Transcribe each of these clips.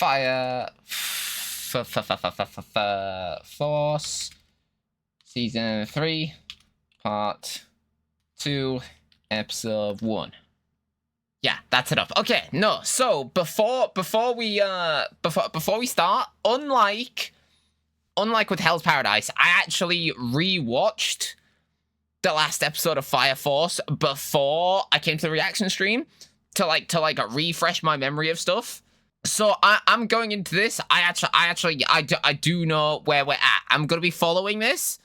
Fire Force Season 3 Part 2 Episode 1. Yeah, that's enough. Okay, no. So before we start, unlike with Hell's Paradise, I actually rewatched the last episode of Fire Force before I came to the reaction stream to refresh my memory of stuff. So I'm going into this. I do know where we're at. I'm gonna be following this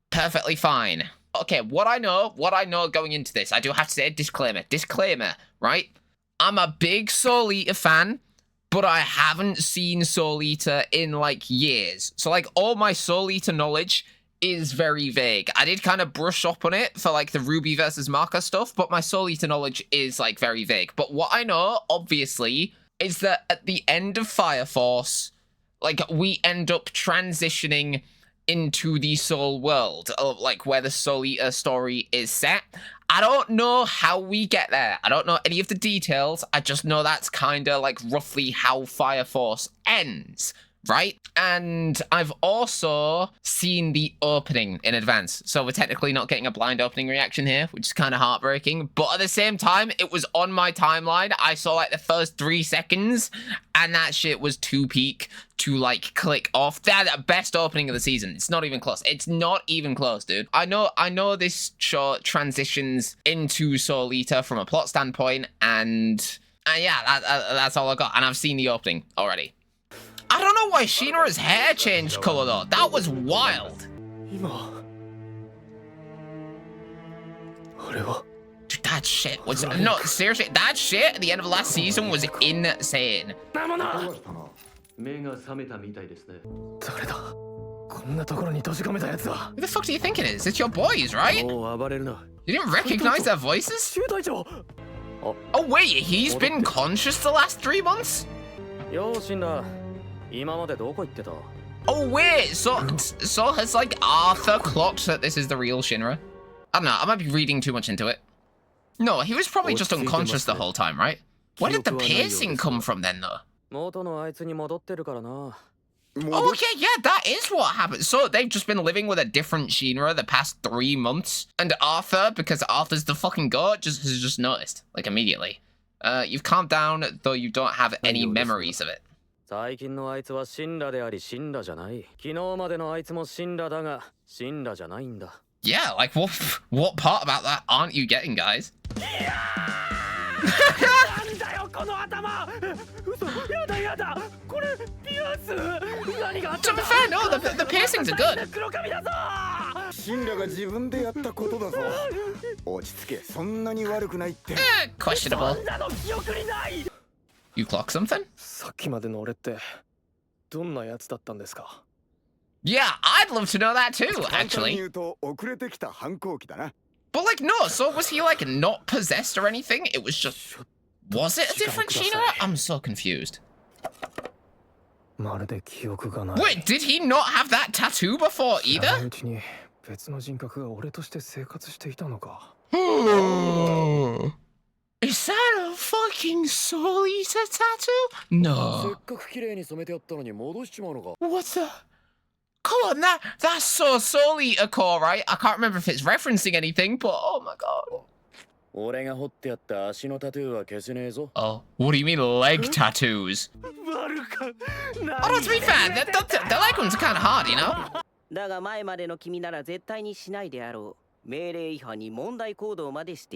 perfectly fine. Okay, what I know going into this, I do have to say disclaimer, right? I'm a big Soul Eater fan, but I haven't seen Soul Eater in like years. So like all my Soul Eater knowledge is very vague. I did kind of brush up on it for like the Ruby versus Marco stuff, but my Soul Eater knowledge is like very vague. But what I know, obviously, is that at the end of Fire Force, like we end up transitioning into the Soul world, like where the Soul Eater story is set. I don't know how we get there. I don't know any of the details. I just know that's kind of like roughly how Fire Force ends, right? And I've also seen the opening in advance. So we're technically not getting a blind opening reaction here, which is kind of heartbreaking. But at the same time, it was on my timeline. I saw like the first 3 seconds and that shit was too peak to like click off. That best opening of the season. It's not even close. It's not even close, dude. I know this show transitions into Soul Eater from a plot standpoint, and yeah, that's all I got. And I've seen the opening already. I don't know why Shinra's hair changed color though. That was wild. Dude, that shit was no, seriously, that shit at the end of last season was insane. Who the fuck do you think it is? It's your boys, right? You didn't recognize their voices? Oh wait, he's been conscious the last 3 months? Oh wait, so has like Arthur clocked that this is the real Shinra? I don't know, I might be reading too much into it. No, he was probably just unconscious the whole time, right? Where did the piercing come from then though? Oh, okay, yeah, that is what happened. So they've just been living with a different Shinra the past 3 months. And Arthur, because Arthur's the fucking goat, has just noticed, like immediately. You've calmed down, though you don't have any memories of it. Yeah, like what part about that aren't you getting, guys? To be fair, no, the piercings are good. Questionable. You clock something? Yeah, I'd love to know that too, actually. But like, no, so was he like not possessed or anything? It was just... Was it a different Shinra? I'm so confused. Wait, did he not have that tattoo before either? Is that a fucking Soul Eater tattoo? No. What the? Come on, that's so Soul Eater core, right? I can't remember if it's referencing anything, but oh my god. Oh, what do you mean leg tattoos? Oh, to be fair, the leg ones are kind of hard, you know?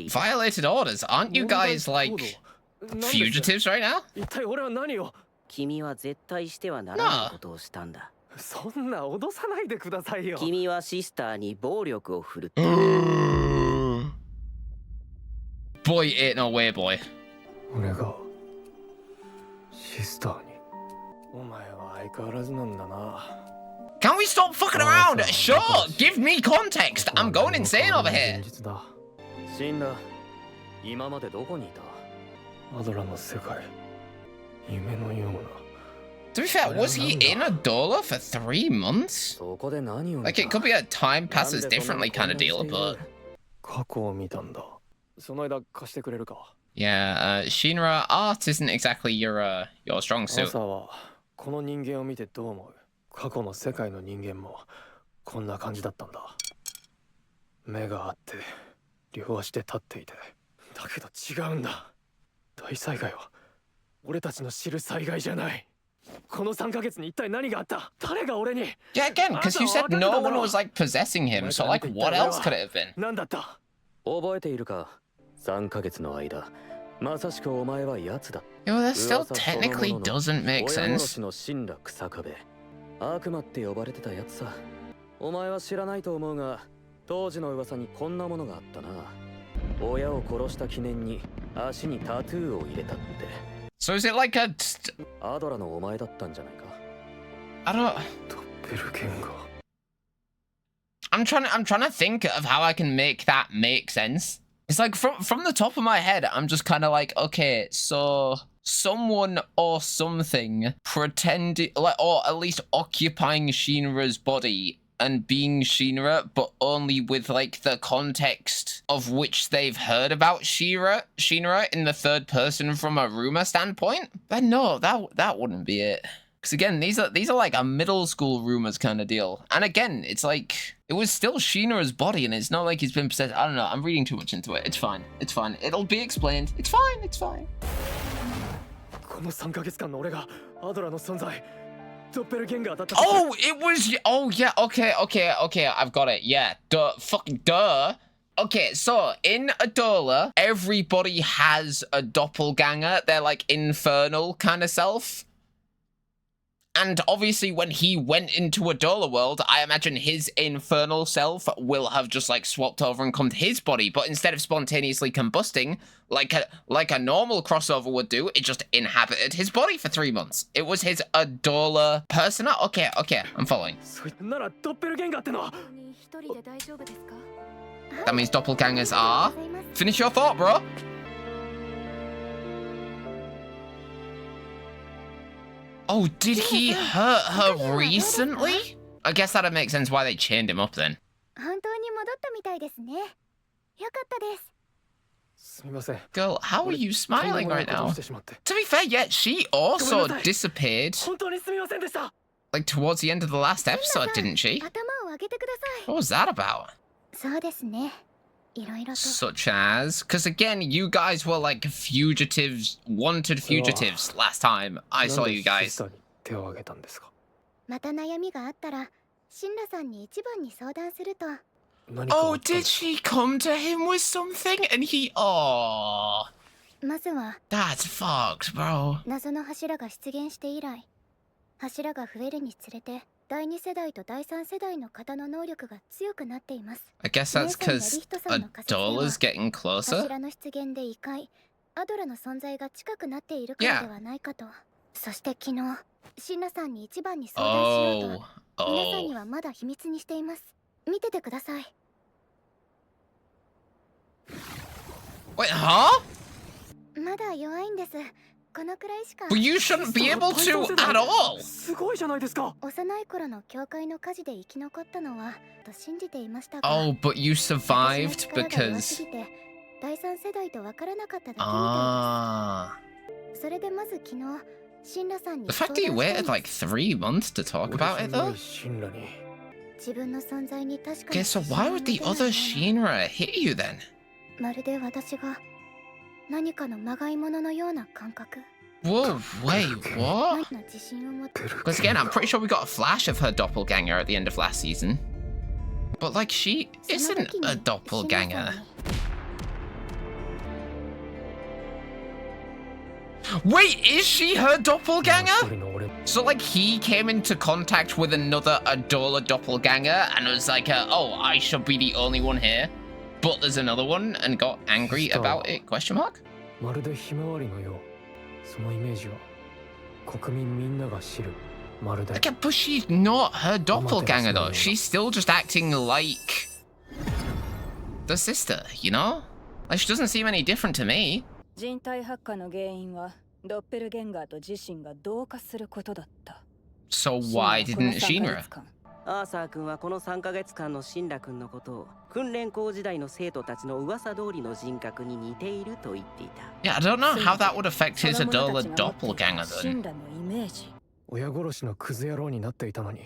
Violated orders? Aren't you guys like fugitives right now? No. Boy ain't no way, boy. Can we stop fucking around? Sure, give me context. I'm going insane over here. To be fair, was he in Adola for 3 months? Like, it could be a time passes differently kind of deal, but... Yeah, Shinra art isn't exactly your strong suit. この人間を見てどう思う？過去の世界の人間もこんな感じだったんだ。目があって両足で立っていて、だけど違うんだ。大災害は俺たちの知る災害じゃない。この3ヶ月に一体何があった？誰が俺に？ Yeah, again, because you said no one was like possessing him, so like what else could it have been? 何だった？覚えているか？3ヶ月の間、まさしくお前は奴だ。Yo, that still technically doesn't make 親殺 sense. しの神羅草壁。悪魔って呼ばれてたやつさ。お前は知らないと思うが、当時の噂にこんなものがあったな。親を殺した記念に足にタトゥーを入れたって。So is it like a... アドラのお前だったんじゃないか。I don't... ドッペルゲンガー。I'm trying to think of how I can make that make sense. It's like from the top of my head, I'm just kind of like, okay, so someone or something pretending, like, or at least occupying Shinra's body and being Shinra, but only with like the context of which they've heard about Shinra in the third person from a rumor standpoint. But no, that wouldn't be it. Because again, these are like a middle school rumors kind of deal. And again, it's like, it was still Shinra's body and it's not like he's been possessed. I don't know, I'm reading too much into it. It's fine. It's fine. It'll be explained. It's fine. It's fine. この3ヶ月間の俺がアドラの存在、ドッペルゲンガーだった。 Oh, it was... Oh, yeah. Okay. I've got it. Yeah. Duh. Fucking duh. Okay, so in Adola, everybody has a doppelganger. They're like infernal kind of self. And obviously when he went into Adola world, I imagine his infernal self will have just like swapped over and come to his body, but instead of spontaneously combusting, like a normal crossover would do, it just inhabited his body for 3 months. It was his Adola persona. Okay, I'm following. そいならドッペルゲンガーってのは。That means doppelgangers are... Finish your thought, bro. Oh, did he hurt her recently? I guess that'd make sense why they chained him up then. 本当に戻ったみたいですね。よかったです。すみません。 Girl, how are you smiling right now? してしまって。 To be fair, yeah, she also disappeared 本当にすみませんでした。 like towards the end of the last episode, didn't she? 頭を上げてください。 What was that about? そうですね。いろいろと。 Such as, because again, you guys were like fugitives, wanted fugitives last time I saw you guys. なんで手を挙げたんですか？また悩みがあったら、シンラさんに一番に相談すると。Oh, did she come to him with something? And he... Oh, まずは、 that's fucked, bro. 謎の柱が出現して以来、柱が増えるにつれて、第2世代と第3世代の方の能力が強くなっています。 I guess that's because Adola's getting closer. 柱の出現で異界、アドラの存在が近くなっているからではないかと。そして昨日、シンラさんに一番に相談しようと、皆さんにはまだ秘密にしています。見ててください。 Wait, huh? まだ弱いんです。このくらいしか。 But you shouldn't be able to at all. すごいじゃないですか。幼い頃の教会の火事で生き残ったのはと信じていましたが。 Oh, but you survived because... 第3世代と分からなかっただけみたいです。Ah. それでまず昨日、シンラさんに The fact that you waited like 3 months to talk about it though? シンラに。自分の存在に確かに。 Okay, so why would the other Shinra hit you then? まるで私が何かのまがいもののような感覚。 Whoa, wait, what? な自信を持って。 Because again, I'm pretty sure we got a flash of her doppelganger at the end of last season. But like, she isn't a doppelganger. Wait, is she her doppelganger? So like he came into contact with another Adola doppelganger and was like, oh, I should be the only one here. But there's another one and got angry about it, question mark? まるでひまわりのよう。そのイメージは国民みんなが知る。まるで。 Okay, but she's not her doppelganger though. She's still just acting like the sister, you know? Like she doesn't seem any different to me. 人体発火の原因はドッペルゲンガーと自身が同化することだった。 So why didn't Shinra? アーサー君はこの3ヶ月間のシンラ君のことを訓練校時代の生徒たちの噂通りの人格に似ていると言っていた。 Yeah, I don't know how that would affect his Adola doppelganger then. シンラのイメージ。親殺しのクズ野郎になっていたのに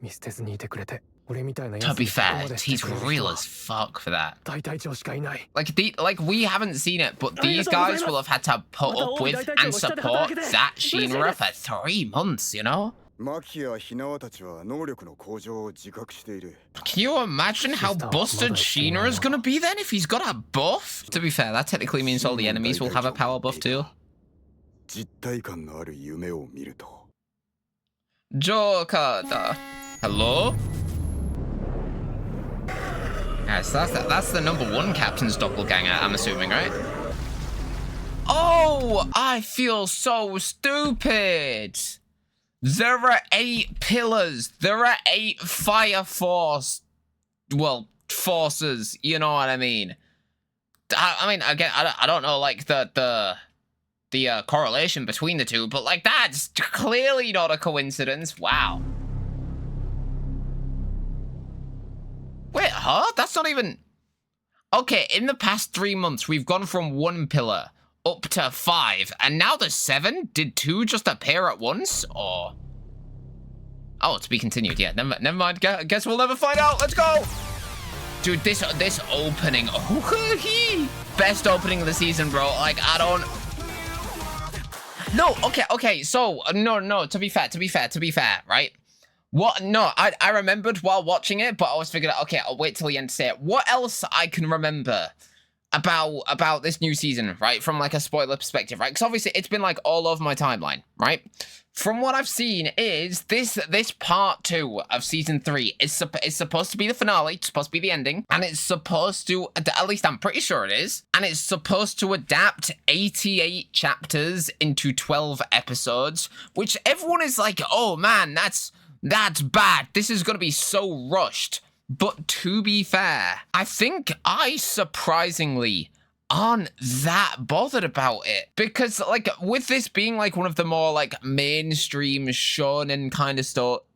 見捨てずにいてくれて、俺みたいな To やつ be にここ fair, までして he's くれる人 real は as fuck for that. 大隊長しかいない。 Like we haven't seen it, but these guys will have had to put up with and support that Shinra for 3 months, you know? マキやヒナワたちは能力の向上を自覚している。 Can you imagine how busted Shinra is gonna be then if he's got a buff? To be fair, that technically means all the enemies will have a power buff too. 実体感のある夢を見ると。Joker, hello? Yes, that's the #1 captain's doppelganger, I'm assuming, right? Oh, I feel so stupid. There are 8 pillars. There are 8 fire force, well, forces. You know what I mean? I mean, again, I don't know, like the correlation between the two, but like that's clearly not a coincidence. Wow. Wait, huh? That's not even... Okay, in the past 3 months, we've gone from 1 pillar up to 5, and now there's 7? Did 2 just appear at once, or... Oh, to be continued, yeah, never mind, guess we'll never find out, let's go! Dude, this opening, best opening of the season, bro, like, I don't... No, okay, so, no, to be fair, right? What? No, I remembered while watching it, but I was figuring, okay, I'll wait till the end to say it. What else I can remember about this new season, right? From like a spoiler perspective, right? Because obviously it's been like all over my timeline, right? From what I've seen is this part 2 of season 3 is supposed to be the finale, it's supposed to be the ending, and it's supposed to, at least I'm pretty sure it is, and it's supposed to adapt 88 chapters into 12 episodes, which everyone is like, oh man, that's bad. This is going to be so rushed. But to be fair, I think I surprisingly aren't that bothered about it. Because, like, with this being, like, one of the more, like, mainstream shonen kind of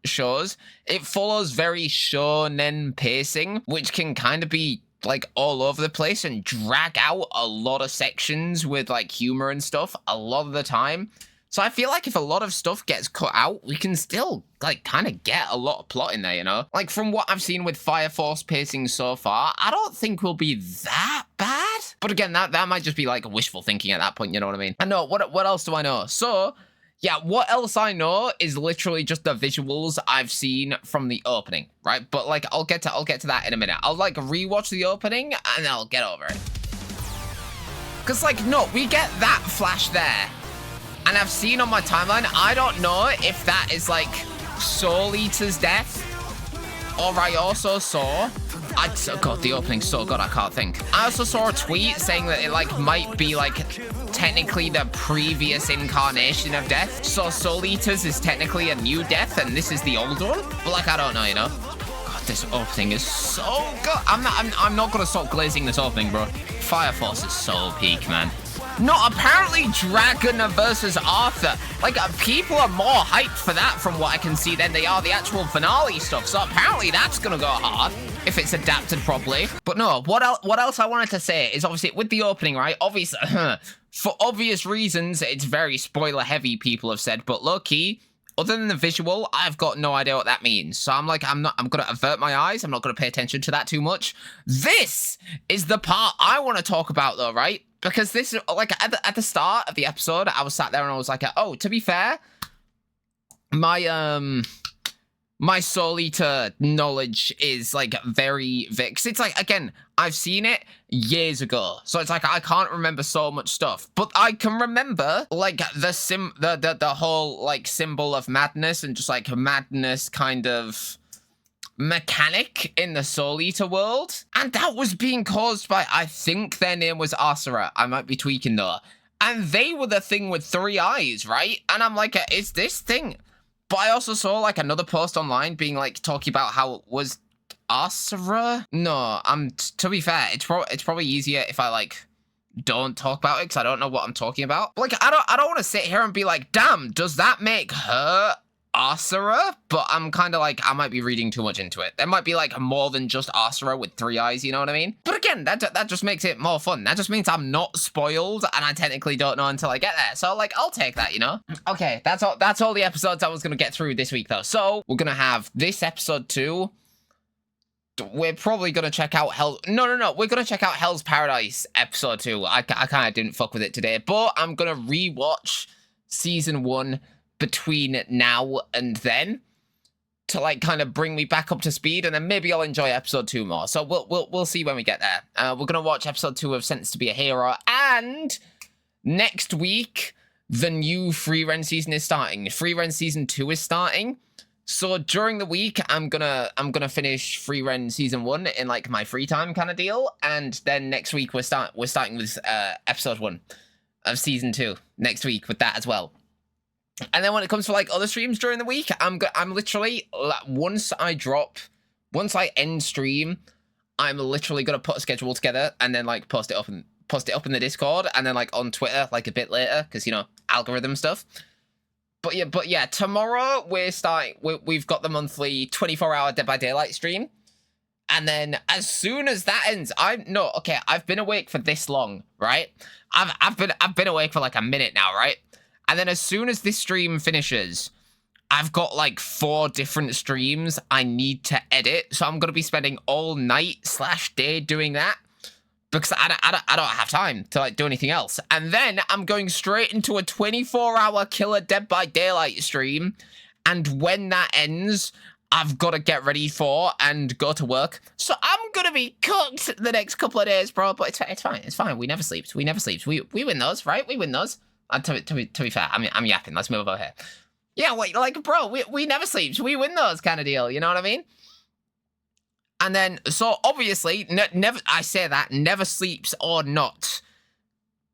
shows, it follows very shonen pacing, which can kind of be, like, all over the place and drag out a lot of sections with, like, humor and stuff a lot of the time. So I feel like if a lot of stuff gets cut out, we can still, like, kind of get a lot of plot in there, you know? Like, from what I've seen with Fire Force pacing so far, I don't think we'll be that bad. But again, that might just be, like, wishful thinking at that point, you know what I mean? I know, what else do I know? So, yeah, what else I know is literally just the visuals I've seen from the opening, right? But, like, I'll get to that in a minute. I'll, like, rewatch the opening, and I'll get over it. Because, like, no, we get that flash there. And I've seen on my timeline, I don't know if that is like Soul Eater's death, or I also saw, God, the opening's so good, I can't think. I also saw a tweet saying that it like might be like technically the previous incarnation of death. So Soul Eater's is technically a new death, and this is the old one. But like, I don't know, you know. God, this opening is so good. I'm not gonna stop glazing this opening, bro. Fire Force is so peak, man. No, apparently Dragon versus Arthur. Like, people are more hyped for that from what I can see than they are the actual finale stuff. So apparently that's gonna go hard if it's adapted properly. But no, what else I wanted to say is obviously with the opening, right? Obviously, for obvious reasons, it's very spoiler heavy, people have said. But low-key, other than the visual, I've got no idea what that means. So I'm gonna avert my eyes. I'm not gonna pay attention to that too much. This is the part I want to talk about though, right? Because this is, like, at the start of the episode, I was sat there and I was like, oh, to be fair, my Soul Eater knowledge is, like, very vague. 'Cause it's like, again, I've seen it years ago. So it's like, I can't remember so much stuff. But I can remember, like, the whole, like, symbol of madness and just, like, madness kind of mechanic in the Soul Eater world, and that was being caused by, I think their name was Asura, I might be tweaking though, and they were the thing with 3 eyes, right? And I'm like, is this thing? But I also saw like another post online being like talking about how it was Asura. No, to be fair, it's probably easier if I like don't talk about it because I don't know what I'm talking about. Like, I don't want to sit here and be like, damn, does that make her Asura, but I'm kind of like, I might be reading too much into it. There might be like more than just Asura with 3 eyes, you know what I mean? But again, that just makes it more fun. That just means I'm not spoiled, and I technically don't know until I get there. So like, I'll take that, you know? Okay, that's all the episodes I was gonna get through this week though. So we're gonna have this episode 2. We're probably gonna check out we're gonna check out Hell's Paradise episode 2. I kind of didn't fuck with it today, but I'm gonna rewatch season 1 between now and then to like kind of bring me back up to speed, and then maybe I'll enjoy episode 2 more. So we'll see when we get there. We're gonna watch episode 2 of Sentenced to Be a Hero, and next week the new Free Ren season is starting. Free Ren season 2 is starting. So during the week, I'm gonna finish Free Ren season 1 in like my free time kind of deal, and then next week we're starting with episode 1 of season 2 next week with that as well. And then when it comes to like other streams during the week, I'm literally, once I end stream, I'm literally gonna put a schedule together and then like post it up in the Discord, and then like on Twitter like a bit later, because you know, algorithm stuff. But yeah, tomorrow we've got the monthly 24-hour Dead by Daylight stream. And then as soon as that ends, I've been awake for this long, right? I've been awake for like a minute now, right? And then as soon as this stream finishes, I've got like 4 different streams I need to edit. So I'm going to be spending all night/day doing that, because I don't have time to like do anything else. And then I'm going straight into a 24-hour Killer Dead by Daylight stream. And when that ends, I've got to get ready for and go to work. So I'm going to be cooked the next couple of days, bro. But it's fine. It's fine. We never sleep. We win those, right? We win those. To be fair, I'm yapping. Let's move over here. Yeah, wait, like, bro, we never sleep. We win those kind of deal. You know what I mean? And then, so obviously, I say that, never sleeps or not.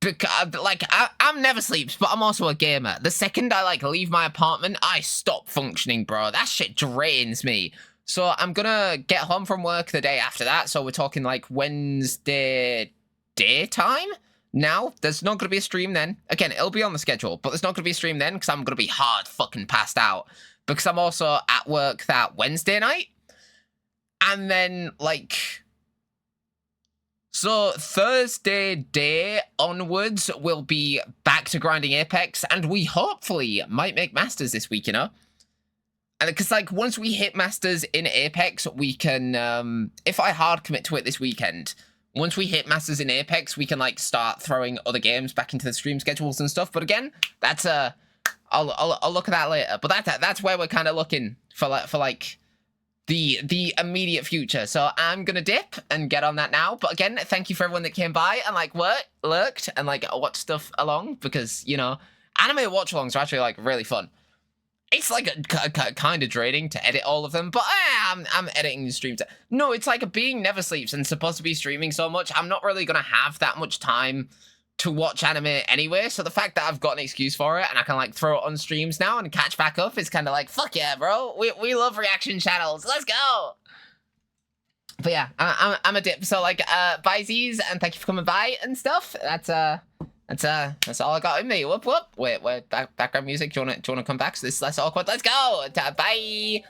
Because, like, I'm never sleeps, but I'm also a gamer. The second I, like, leave my apartment, I stop functioning, bro. That shit drains me. So I'm gonna get home from work the day after that. So we're talking, like, Wednesday daytime? Now, there's not going to be a stream then. Again, it'll be on the schedule, but there's not going to be a stream then because I'm going to be hard fucking passed out. Because I'm also at work that Wednesday night. And then, like... So, Thursday day onwards, we'll be back to grinding Apex. And we hopefully might make Masters this week, you know? And because, like, once we hit Masters in Apex, we can... if I hard commit to it this weekend... Once we hit Masters in Apex, we can, like, start throwing other games back into the stream schedules and stuff. But again, that's I'll look at that later. But that's where we're kind of looking for like the immediate future. So I'm gonna dip and get on that now. But again, thank you for everyone that came by and like lurked and like watched stuff along, because you know, anime watch-alongs are actually like really fun. It's like a kind of draining to edit all of them, but I'm editing the streams. No, it's like being never sleeps and supposed to be streaming so much. I'm not really gonna have that much time to watch anime anyway. So the fact that I've got an excuse for it and I can like throw it on streams now and catch back up is kind of like, fuck yeah, bro. We love reaction channels. Let's go. But yeah, I'm a dip. So like, bye Z's, and thank you for coming by and stuff. That's all I got in me. Whoop whoop. Wait, background music. Do you wanna come back? So this is less awkward. Let's go. Bye.